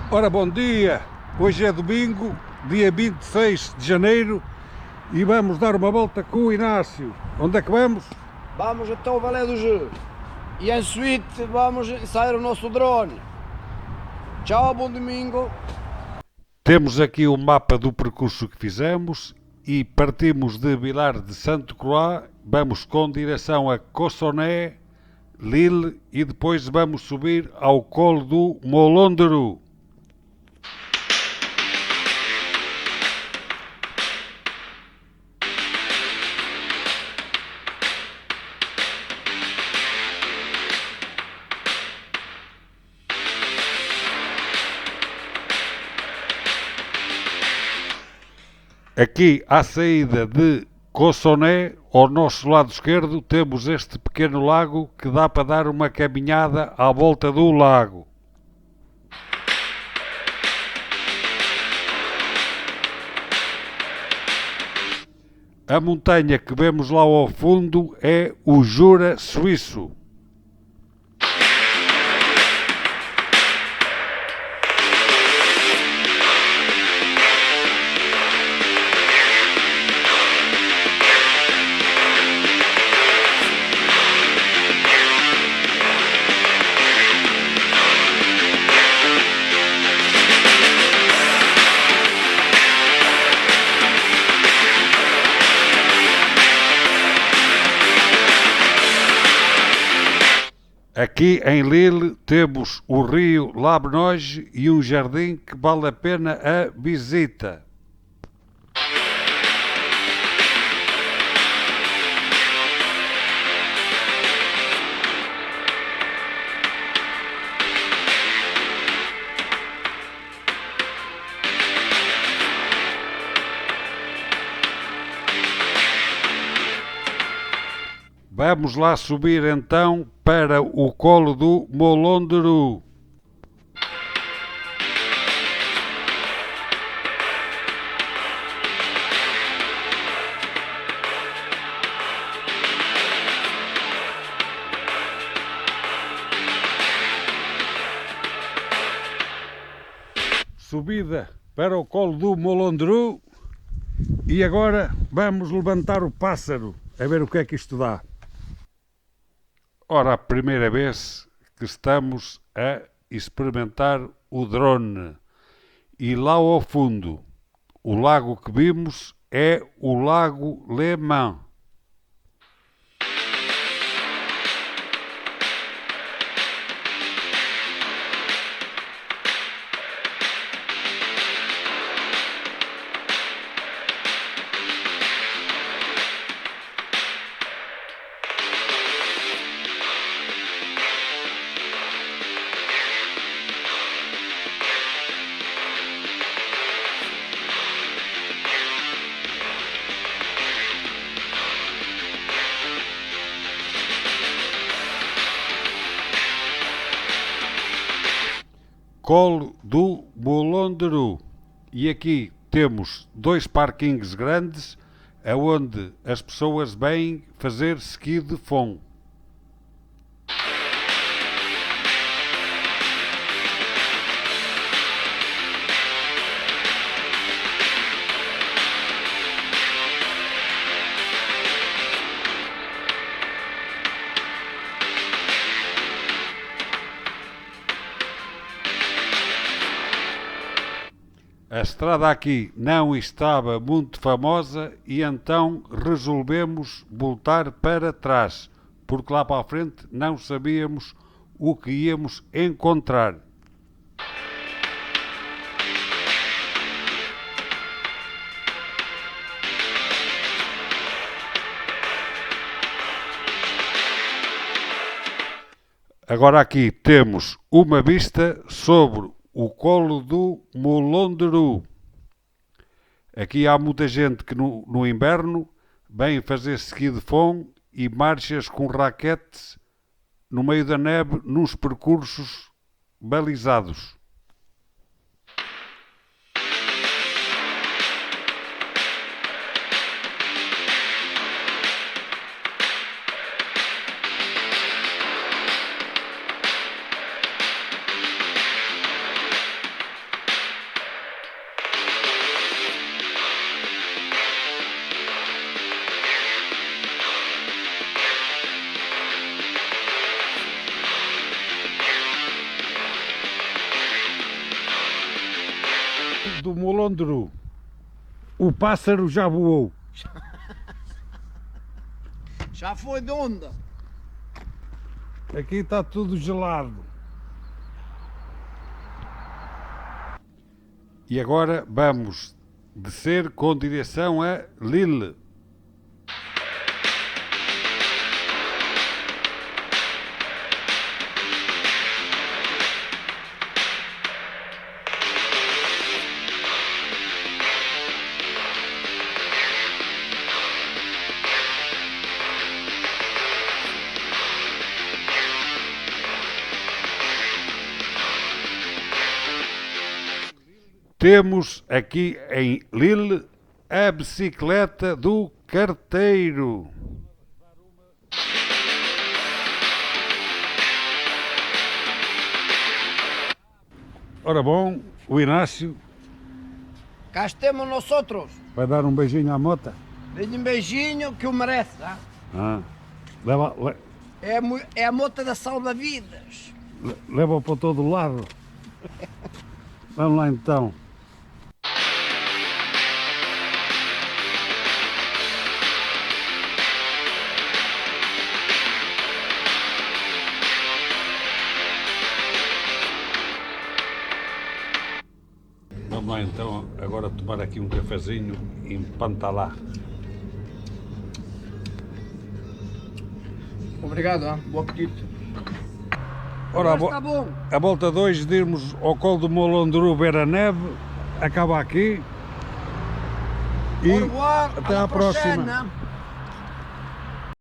Ora, bom dia! Hoje é domingo, dia 26 de janeiro e vamos dar uma volta com o Inácio. Onde é que vamos? Vamos até o Valé do Jeu e em suíte vamos ensaiar o nosso drone. Tchau, bom domingo. Temos aqui o mapa do percurso que fizemos e partimos de Vilar de Santo Croix, vamos com direção a Cossonay, Lille e depois vamos subir ao colo do Molonderu. Aqui à saída de Cossonay, ao nosso lado esquerdo, temos este pequeno lago que dá para dar uma caminhada à volta do lago. A montanha que vemos lá ao fundo é o Jura Suíço. Aqui em Lille temos o rio Labenoge e um jardim que vale a pena a visita. Vamos lá subir então para o colo do Molonderu. Subida para o colo do Molonderu e agora vamos levantar o pássaro a ver o que é que isto dá. Ora, a primeira vez que estamos a experimentar o drone e lá ao fundo o lago que vimos é o Lago Le Mans. Colo do Molonderu. E aqui temos dois parkings grandes aonde as pessoas vêm fazer ski de fond. A estrada aqui não estava muito famosa e então resolvemos voltar para trás, porque lá para a frente não sabíamos o que íamos encontrar. Agora aqui temos uma vista sobre o colo do Molonderu. Aqui há muita gente que no inverno vem fazer ski de fond e marchas com raquetes no meio da neve nos percursos balizados. do Molondru. O pássaro já voou. Já foi de onda. Aqui está tudo gelado. E agora vamos descer com direção a Lille. Temos aqui em Lille a bicicleta do carteiro. Ora bom, o Inácio Cá estamos nós outros. vai dar um beijinho à mota. Dê-lhe um beijinho que o merece. Tá? É a mota da salva-vidas. Leva para todo lado. Vamos lá então. Vamos lá então, agora tomar aqui um cafezinho em Pantalá. Obrigado, hein? Bom apetite. Ora, Está bom. a volta 2 de irmos ao colo do Molondru ver a neve, acaba aqui. E Au revoir, até à próxima.